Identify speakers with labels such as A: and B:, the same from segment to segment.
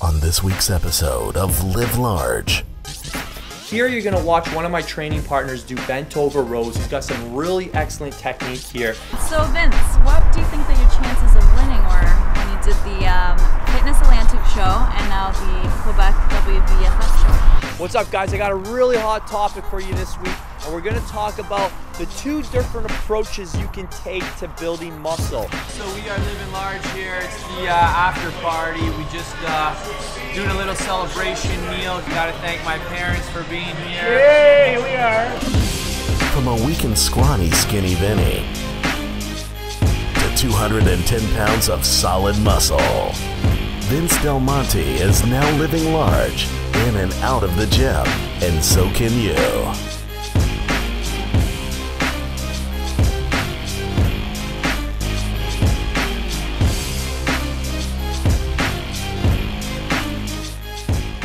A: on this week's episode of Live Large.
B: Here you're going to watch one of my training partners do bent over rows. He's got some really excellent technique here.
C: So Vince, what do you think that your chances of winning were when you did the Fitness Atlantic show and now the Quebec WBFF show?
B: What's up guys? I got a really hot topic for you this week, and we're going to talk about the two different approaches you can take to building muscle.
D: So we are living large here. It's the after party. We just doing a little celebration meal. Got to thank my parents for being here.
B: Yay, we are.
A: From a weak and scrawny Skinny Vinny to 210 pounds of solid muscle, Vince Del Monte is now living large in and out of the gym, and so can you.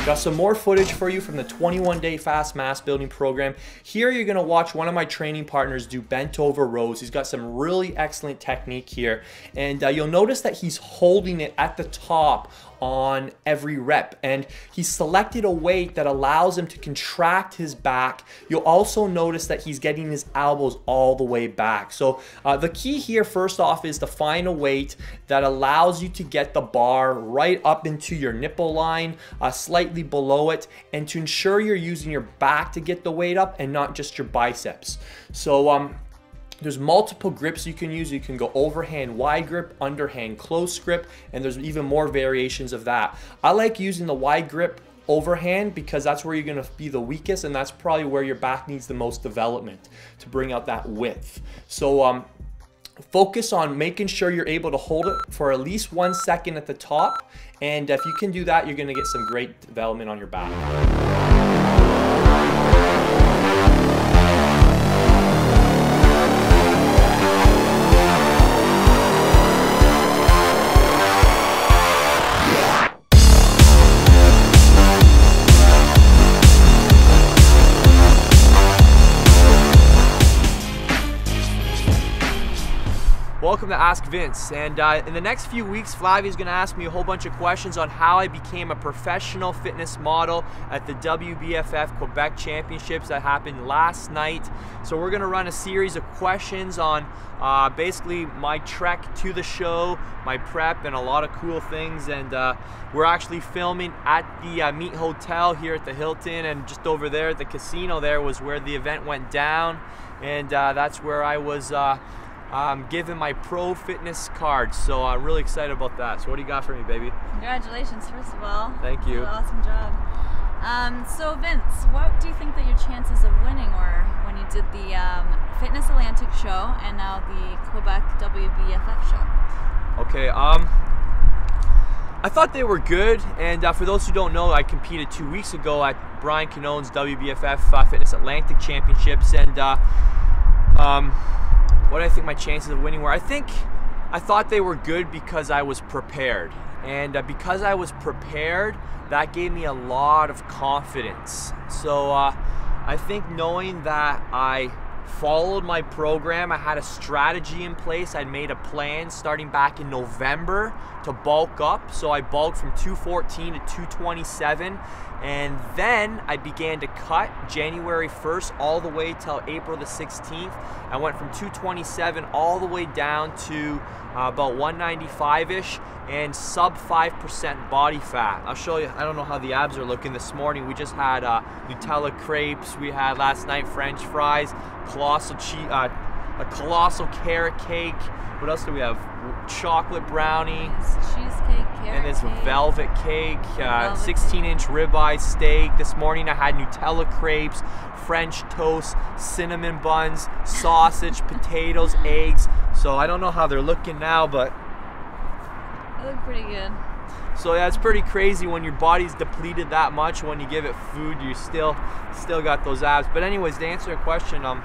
B: Got some more footage for you from the 21-day fast mass building program. Here you're going to watch one of my training partners do bent over rows. He's got some really excellent technique here, and you'll notice that he's holding it at the top on every rep, and he selected a weight that allows him to contract his back. You'll also notice that he's getting his elbows all the way back. So the key here first off is to find a weight that allows you to get the bar right up into your nipple line, slightly below it, and to ensure you're using your back to get the weight up and not just your biceps. So there's multiple grips you can use. You can go overhand wide grip, underhand close grip, and there's even more variations of that. I like using the wide grip overhand because that's where you're gonna be the weakest, and that's probably where your back needs the most development to bring out that width. So focus on making sure you're able to hold it for at least 1 second at the top, and if you can do that, you're gonna get some great development on your back. Welcome to Ask Vince, and in the next few weeks, Flavia's going to ask me a whole bunch of questions on how I became a professional fitness model at the WBFF Quebec Championships that happened last night. So we're going to run a series of questions on basically my trek to the show, my prep, and a lot of cool things. And we're actually filming at the Meet Hotel here at the Hilton, and just over there at the casino there was where the event went down, and that's where I was given my pro fitness card, so I'm really excited about that. So what do you got for me, baby?
C: Congratulations, first of all.
B: Thank you.
C: You did an awesome job. So Vince, what do you think that your chances of winning were when you did the Fitness Atlantic show and now the Quebec WBFF show?
B: Okay, I thought they were good, and for those who don't know, I competed 2 weeks ago at Brian Canone's WBFF Fitness Atlantic Championships, and what do I think my chances of winning were? I thought they were good because I was prepared. And because I was prepared, that gave me a lot of confidence. So I think knowing that I followed my program, I had a strategy in place, I'd made a plan starting back in November to bulk up. So I bulked from 214 to 227, and then I began to cut January 1st all the way till April the 16th. I went from 227 all the way down to about 195-ish and sub 5% body fat. I'll show you. I don't know how the abs are looking this morning. We just had Nutella crepes. We had last night French fries, a colossal carrot cake. What else do we have? Chocolate brownie.
C: Cheesecake, carrot
B: and this
C: cake.
B: velvet cake, 16-inch ribeye steak. This morning I had Nutella crepes, French toast, cinnamon buns, sausage, potatoes, eggs. So I don't know how they're looking now, but
C: They look pretty good.
B: so yeah, it's pretty crazy when your body's depleted that much. When you give it food, you still got those abs. But anyways, to answer your question, I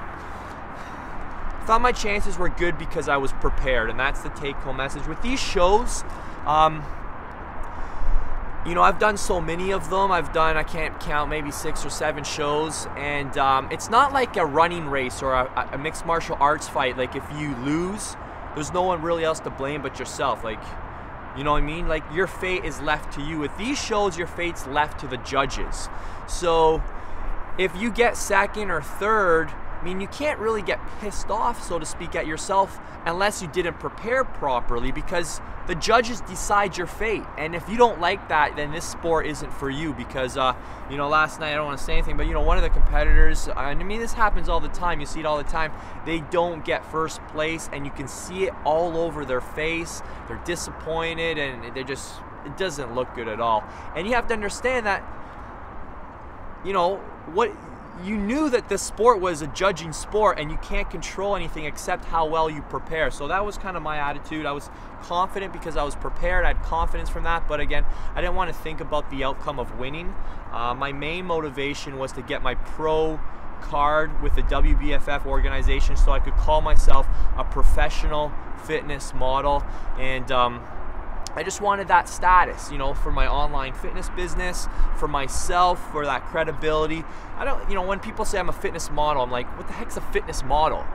B: thought my chances were good because I was prepared, and that's the take-home message. With these shows, you know, I've done so many of them. I can't count, maybe 6 or 7 shows, and it's not like a running race or a mixed martial arts fight. Like, if you lose, there's no one really else to blame but yourself. Like, You know what I mean? Like, your fate is left to you. With these shows, your fate's left to the judges. So if you get second or third, I mean, you can't really get pissed off, so to speak, at yourself unless you didn't prepare properly, because the judges decide your fate. And if you don't like that, then this sport isn't for you, because, you know, last night, I don't want to say anything, but, you know, one of the competitors, I mean, this happens all the time. You see it all the time. They don't get first place, and you can see it all over their face. They're disappointed, and they're just, it doesn't look good at all. And you have to understand that, you know, you knew that this sport was a judging sport, and you can't control anything except how well you prepare. So that was kind of my attitude. I was confident because I was prepared. I had confidence from that. But again, I didn't want to think about the outcome of winning. My main motivation was to get my pro card with the WBFF organization so I could call myself a professional fitness model. And I just wanted that status, you know, for my online fitness business, for myself, for that credibility. I don't, you know, when people say I'm a fitness model, I'm like, what the heck's a fitness model?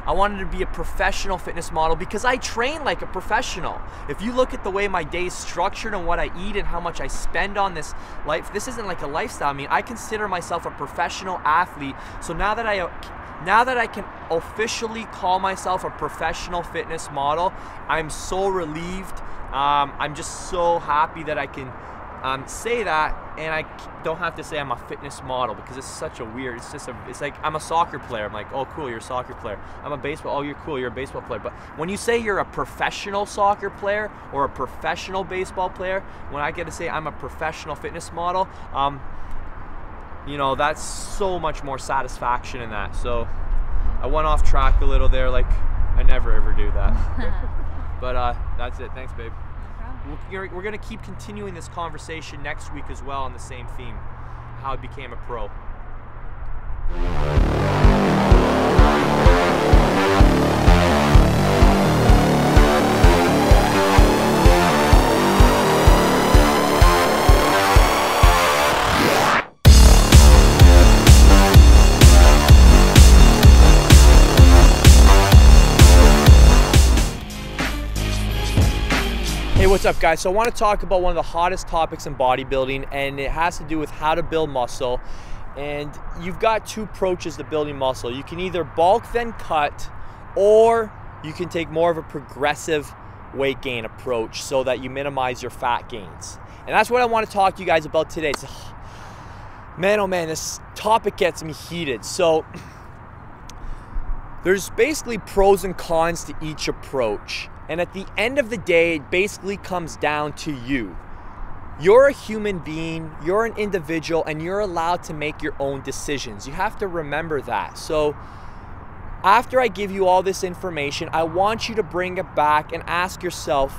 B: I wanted to be a professional fitness model because I train like a professional. If you look at the way my day is structured and what I eat and how much I spend on this life, this isn't like a lifestyle. I mean, I consider myself a professional athlete. So now that I can officially call myself a professional fitness model, I'm so relieved. I'm just so happy that I can say that, and I don't have to say I'm a fitness model, because it's such a weird, it's like I'm a soccer player. I'm like, oh cool, you're a soccer player. I'm a baseball, oh you're cool, you're a baseball player. But when you say you're a professional soccer player or a professional baseball player, when I get to say I'm a professional fitness model, you know, that's so much more satisfaction in that. So I went off track a little there, like I never ever do that. But that's it. Thanks, babe. We're going to keep continuing this conversation next week as well on the same theme, how I became a pro. Hey, what's up guys? So I want to talk about one of the hottest topics in bodybuilding, and it has to do with how to build muscle. And you've got two approaches to building muscle. You can either bulk then cut, or you can take more of a progressive weight gain approach so that you minimize your fat gains. And that's what I want to talk to you guys about today. Man, oh man, this topic gets me heated. So there's basically pros and cons to each approach. And at the end of the day, it basically comes down to you. You're a human being, you're an individual, and you're allowed to make your own decisions. You have to remember that. So after I give you all this information, I want you to bring it back and ask yourself,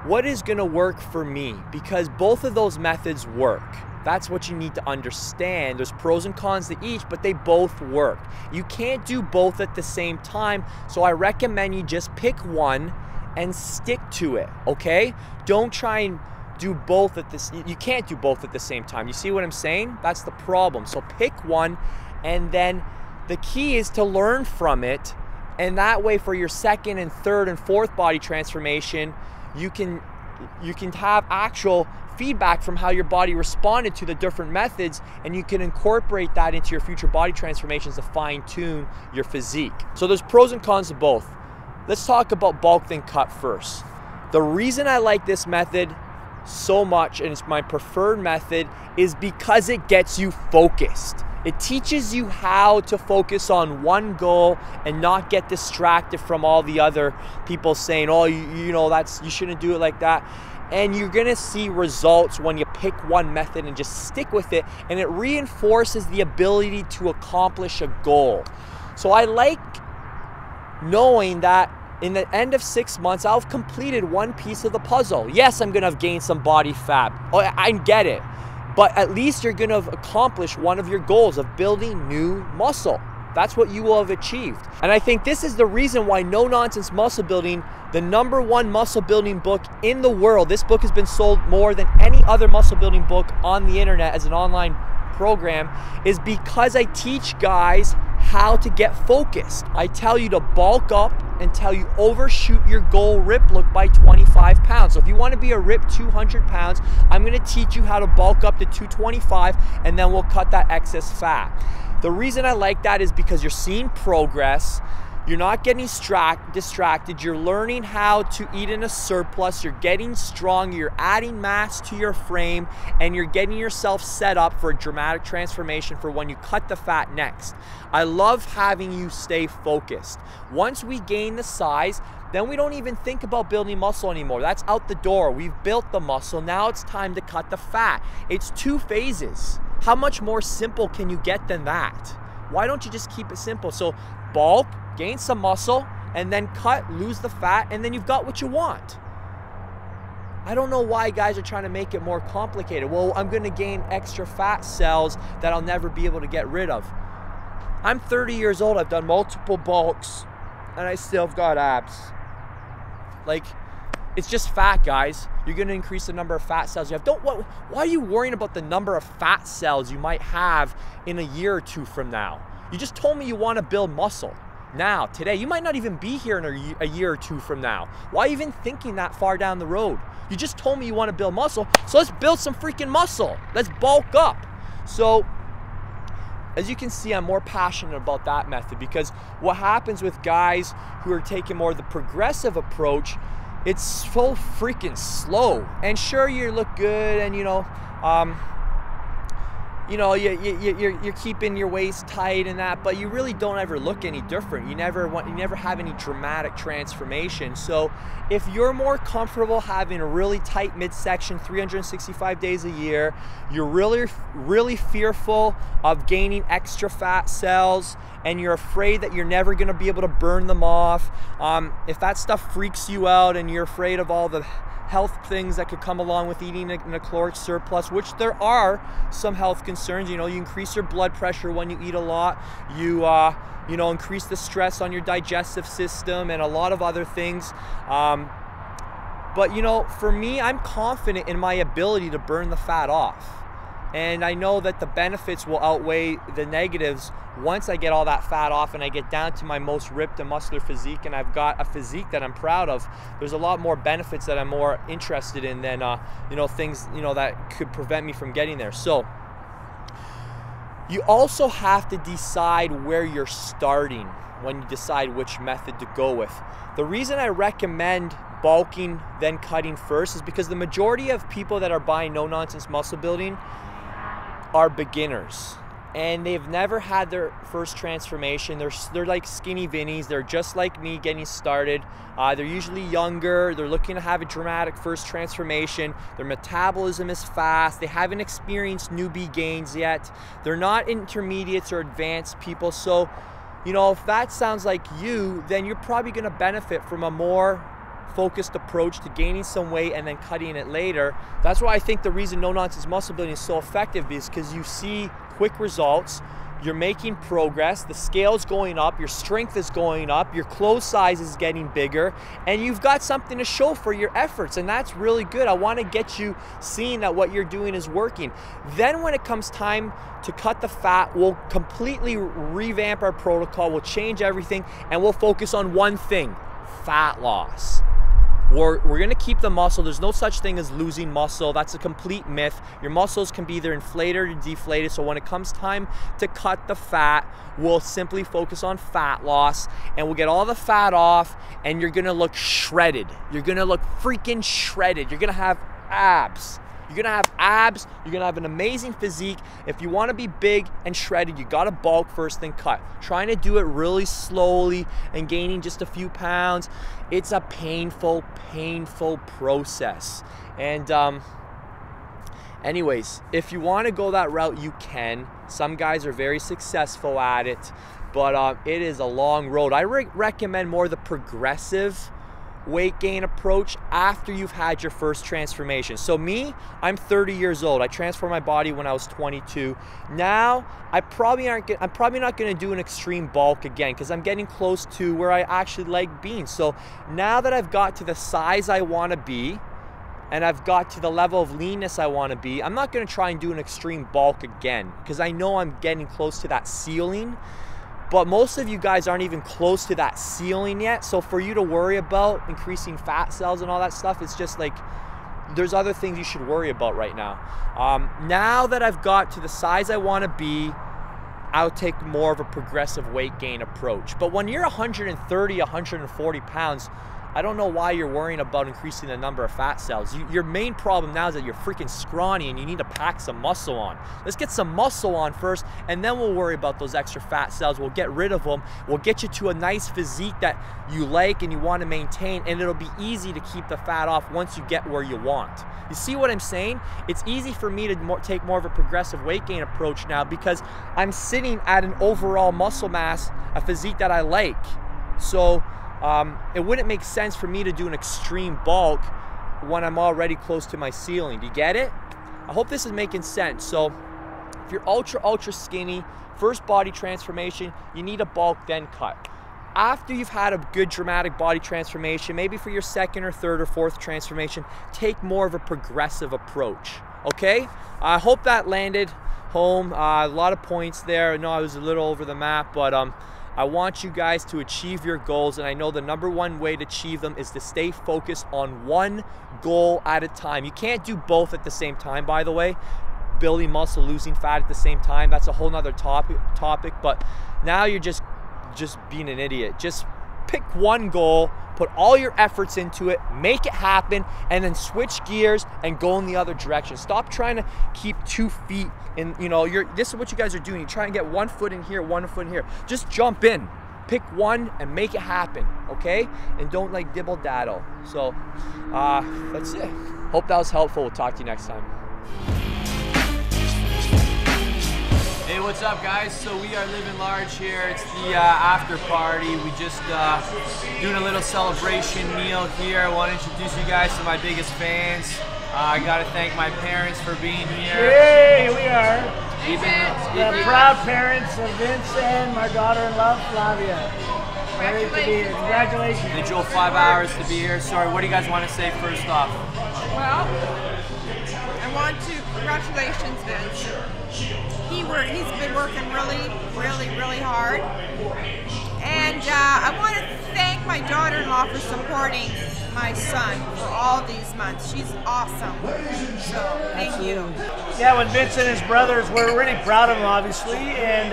B: what is gonna work for me? Because both of those methods work. That's what you need to understand. There's pros and cons to each, but they both work. You can't do both at the same time, so I recommend you just pick one and stick to it, okay? Don't try and do both at this, you can't do both at the same time. You see what I'm saying? That's the problem. So pick one, and then the key is to learn from it, and that way for your second and third and fourth body transformation, you can have actual feedback from how your body responded to the different methods, and you can incorporate that into your future body transformations to fine-tune your physique. So there's pros and cons to both. Let's talk about bulk then cut first. The reason I like this method so much, and it's my preferred method, is because it gets you focused. It teaches you how to focus on one goal and not get distracted from all the other people saying, oh, you know, you shouldn't do it like that. And you're gonna see results when you pick one method and just stick with it, and it reinforces the ability to accomplish a goal. So I like knowing that in the end of 6 months, I'll have completed one piece of the puzzle. Yes, I'm gonna have gained some body fat. Oh, I get it. But at least you're gonna have accomplished one of your goals of building new muscle. That's what you will have achieved. And I think this is the reason why No Nonsense Muscle Building, the #1 muscle building book in the world, this book has been sold more than any other muscle building book on the internet as an online program, is because I teach guys how to get focused. I tell you to bulk up until you overshoot your goal rip look by 25 pounds. So if you want to be a rip 200 pounds, I'm going to teach you how to bulk up to 225, and then we'll cut that excess fat. The reason I like that is because you're seeing progress. You're not getting distracted. You're learning how to eat in a surplus. You're getting strong. You're adding mass to your frame, and you're getting yourself set up for a dramatic transformation for when you cut the fat next. I love having you stay focused. Once we gain the size, then we don't even think about building muscle anymore. That's out the door. We've built the muscle. Now it's time to cut the fat. It's 2 phases. How much more simple can you get than that? Why don't you just keep it simple? So bulk, gain some muscle, and then cut, lose the fat, and then you've got what you want. I don't know why guys are trying to make it more complicated. Well, I'm gonna gain extra fat cells that I'll never be able to get rid of. I'm 30 years old, I've done multiple bulks, and I still have got abs. Like, it's just fat, guys. You're gonna increase the number of fat cells you have. Why are you worrying about the number of fat cells you might have in a year or 2 from now? You just told me you wanna build muscle. Now, today, you might not even be here in a year or 2 from now. Why even thinking that far down the road? You just told me you want to build muscle, so let's build some freaking muscle. Let's bulk up. So, as you can see, I'm more passionate about that method, because what happens with guys who are taking more of the progressive approach, it's so freaking slow. And sure, you look good, and you're keeping your waist tight and that, but you really don't ever look any different. You never have any dramatic transformation. So if you're more comfortable having a really tight midsection 365 days a year, you're really fearful of gaining extra fat cells, and you're afraid that you're never going to be able to burn them off, if that stuff freaks you out and you're afraid of all the health things that could come along with eating in a caloric surplus, which there are some health concerns. You increase your blood pressure when you eat a lot. You increase the stress on your digestive system and a lot of other things. But for me, I'm confident in my ability to burn the fat off. And I know that the benefits will outweigh the negatives once I get all that fat off and I get down to my most ripped and muscular physique, and I've got a physique that I'm proud of. There's a lot more benefits that I'm more interested in than things that could prevent me from getting there. So you also have to decide where you're starting when you decide which method to go with. The reason I recommend bulking then cutting first is because the majority of people that are buying no-nonsense muscle building are beginners, and they've never had their first transformation. They're like skinny Vinnies. They're just like me getting started. They're usually younger. They're looking to have a dramatic first transformation. Their metabolism is fast. They haven't experienced newbie gains yet. They're not intermediates or advanced people. So, if that sounds like you, then you're probably going to benefit from a more focused approach to gaining some weight and then cutting it later. That's why I think the reason no-nonsense muscle building is so effective is because you see quick results, you're making progress, the scale's going up, your strength is going up, your clothes size is getting bigger, and you've got something to show for your efforts, and that's really good. I want to get you seeing that what you're doing is working. Then when it comes time to cut the fat, we'll completely revamp our protocol, we'll change everything, and we'll focus on one thing: fat loss. We're going to keep the muscle. There's no such thing as losing muscle. That's a complete myth. Your muscles can be either inflated or deflated. So when it comes time to cut the fat, we'll simply focus on fat loss, and we'll get all the fat off, and you're going to look shredded. You're going to look freaking shredded. You're going to have abs. You're gonna have abs, you're gonna have an amazing physique. If you wanna be big and shredded, you gotta bulk first, then cut. Trying to do it really slowly and gaining just a few pounds, it's a painful process. And anyways, if you wanna go that route, you can. Some guys are very successful at it, but it is a long road. I recommend more the progressive weight gain approach after you've had your first transformation. So me, I'm 30 years old. I transformed my body when I was 22. Now, I'm probably not going to do an extreme bulk again, because I'm getting close to where I actually like being. So now that I've got to the size I want to be, and I've got to the level of leanness I want to be, I'm not going to try and do an extreme bulk again, because I know I'm getting close to that ceiling. but most of you guys aren't even close to that ceiling yet. So for you to worry about increasing fat cells and all that stuff, it's just like, there's other things you should worry about right now. Now that I've got to the size I want to be, I'll take more of a progressive weight gain approach. But when you're 130, 140 pounds, I don't know why you're worrying about increasing the number of fat cells. Your main problem now is that you're freaking scrawny and you need to pack some muscle on. Let's get some muscle on first, and then we'll worry about those extra fat cells. We'll get rid of them. We'll get you to a nice physique that you like and you want to maintain, and it'll be easy to keep the fat off once you get where you want. You see what I'm saying? It's easy for me to take more of a progressive weight gain approach now because I'm sitting at an overall muscle mass, a physique that I like. So it wouldn't make sense for me to do an extreme bulk when I'm already close to my ceiling. Do you get it? I hope this is making sense. So if you're ultra skinny, first body transformation, you need a bulk, then cut. After you've had a good dramatic body transformation, maybe for your second or third or fourth transformation, take more of a progressive approach, okay? I hope that landed home. A lot of points there. I know I was a little over the map, but I want you guys to achieve your goals, and I know the #1 way to achieve them is to stay focused on one goal at a time. You can't do both at the same time, by the way. Building muscle, losing fat at the same time, that's a whole nother topic, but now you're just being an idiot. Just pick one goal, put all your efforts into it, make it happen, and then switch gears and go in the other direction. Stop trying to keep 2 feet in, you know, this is what you guys are doing. You try and get 1 foot in here, 1 foot in here. Just jump in. Pick one and make it happen, okay? And don't like dibble daddle. So that's it. Hope that was helpful. We'll talk to you next time.
D: Hey, what's up, guys? So we are living large here. It's the after party. We just doing a little celebration meal here. I want to introduce you guys to my biggest fans. I got to thank my parents for being here.
E: Hey, we are the proud parents of Vince and my daughter-in-law, Flavia. Great to be here. Congratulations.
D: They drove 5 hours to be here. Sorry, what do you guys want to say first off?
F: Well, I want to congratulations, Vince. He's been working really hard, and I want to thank my daughter-in-law for supporting my son for all these months. She's awesome. So thank you.
E: Yeah, when Vince and his brothers, we're really proud of him, obviously, and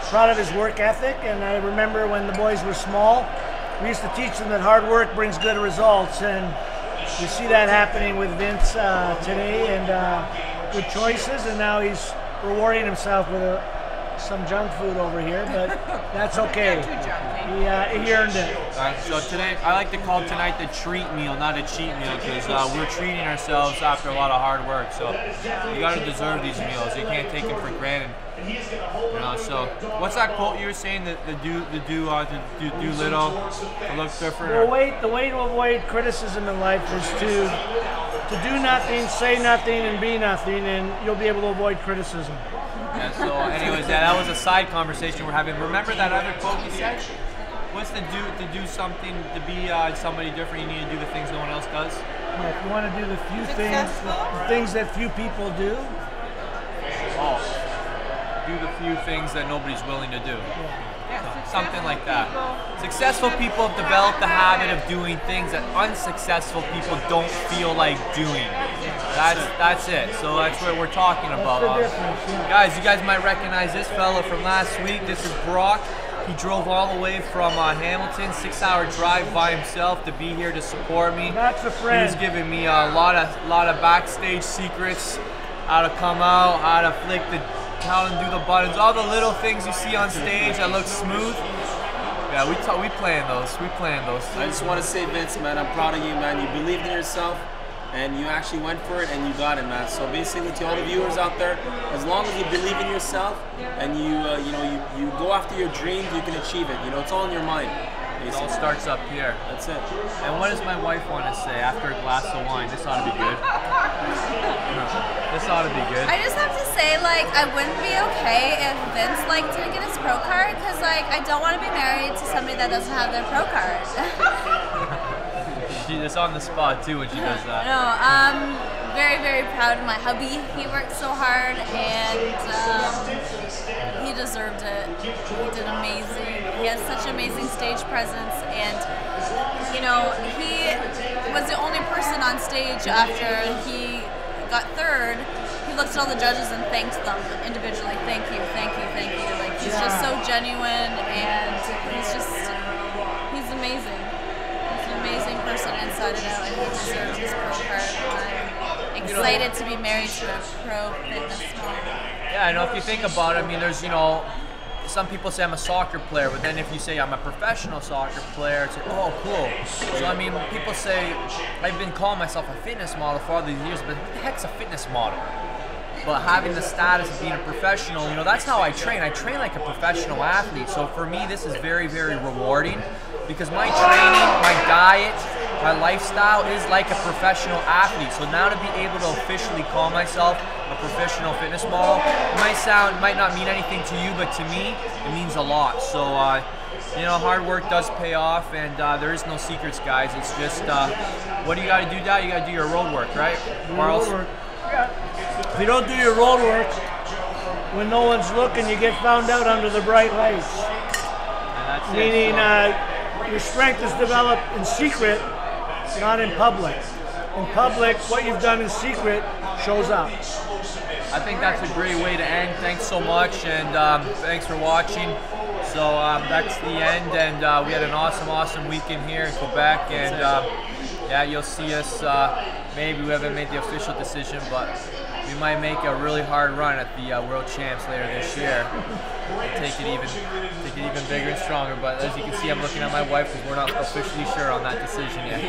E: proud of his work ethic. And I remember when the boys were small, we used to teach them that hard work brings good results, and we see that happening with Vince today, and good choices, and now he's rewarding himself with some junk food over here, but that's okay. He earned it.
D: So today, I like to call tonight the treat meal, not a cheat meal, because we're treating ourselves after a lot of hard work. So you got to deserve these meals. You can't take them for granted. You know. So what's that quote you were saying? The do little, to look different.
E: The way to avoid criticism in life is to do nothing, say nothing, and be nothing, and you'll be able to avoid criticism.
D: Yeah, so anyways, that was a side conversation we're having. Remember that other quote you said? What's to do something, to be somebody different, you need to do the things no one else does?
E: Yeah, if you want to do the things that few people do.
D: Oh, do the few things that nobody's willing to do.
F: Yeah,
D: something like that. Successful people have developed the habit of doing things that unsuccessful people don't feel like doing. That's it. So that's what we're talking about. Guys, you guys might recognize this fella from last week. This is Brock. He drove all the way from Hamilton, 6-hour drive by himself to be here to support me.
E: That's a friend.
D: He was giving me a lot of backstage secrets, how to come out, how to how to do the buttons, all the little things you see on stage that look smooth. Yeah, we plan those. We plan those.
G: I just want to say, Vince, man, I'm proud of you, man. You believed in yourself, and you actually went for it, and you got it, man. So basically, to all the viewers out there, as long as you believe in yourself and you go after your dreams, you can achieve it. You know, it's all in your mind.
D: It all starts up here.
G: That's it.
D: And what does my wife want to say after a glass of wine? This ought to be good. This ought to be good.
C: I just have to say, like, I wouldn't be okay if Vince, like, didn't get his pro card, because, like, I don't want to be married to somebody that doesn't have their pro card.
D: She's on the spot, too, when she does that.
C: No, very, very proud of my hubby. He worked so hard, and he deserved it. He did amazing. He has such amazing stage presence, and you know, he was the only person on stage after he got third. He looked at all the judges and thanked them individually. Thank you, thank you, thank you. Like, he's just so genuine, and he's amazing. He's an amazing person inside and out, and he deserves his pro card. I'm excited to be married to a pro fitness model.
D: Yeah, I know if you think about it, I mean, there's, you know, some people say I'm a soccer player, but then if you say I'm a professional soccer player, it's like, oh, cool. So, I mean, people say, I've been calling myself a fitness model for all these years, but what the heck's a fitness model? But having the status of being a professional, you know, that's how I train. I train like a professional athlete. So for me, this is very, very rewarding because my training, my diet, my lifestyle is like a professional athlete. So now to be able to officially call myself a professional fitness model, it might not mean anything to you, but to me, it means a lot. So, you know, hard work does pay off, and there is no secrets, guys. It's just, what do you got to do, Dad? You got to do your road work, right?
E: If you don't do your road work, when no one's looking, you get found out under the bright lights. Meaning your strength is developed in secret, not in public. In public, what you've done in secret shows up.
D: I think that's a great way to end. Thanks so much, and thanks for watching. So that's the end, and we had an awesome weekend here in Quebec, and yeah, you'll see us. Maybe we haven't made the official decision, but we might make a really hard run at the World Champs later this year. Take it even bigger and stronger. But as you can see, I'm looking at my wife because we're not officially sure on that decision yet.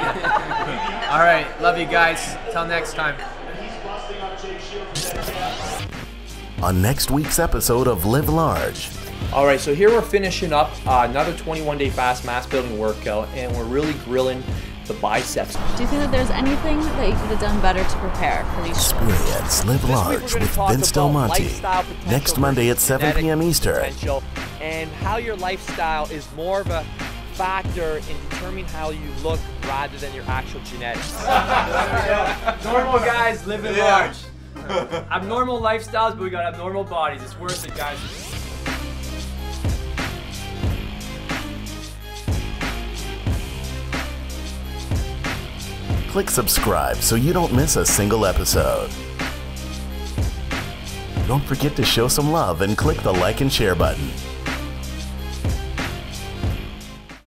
D: All right, love you guys. Till next time.
A: On next week's episode of Live Large.
B: All right, so here we're finishing up another 21-day fast mass building workout, and we're really grilling the biceps.
C: Do you think that there's anything that you could have done better to prepare for these shows?
A: Experience Live Large with Vince Del Monte next Monday at 7 p.m. Eastern.
B: And how your lifestyle is more of a factor in determining how you look rather than your actual genetics. Normal guys living large. Abnormal lifestyles, but we got abnormal bodies. It's worth it, guys.
A: Click subscribe so you don't miss a single episode. Don't forget to show some love and click the like and share button.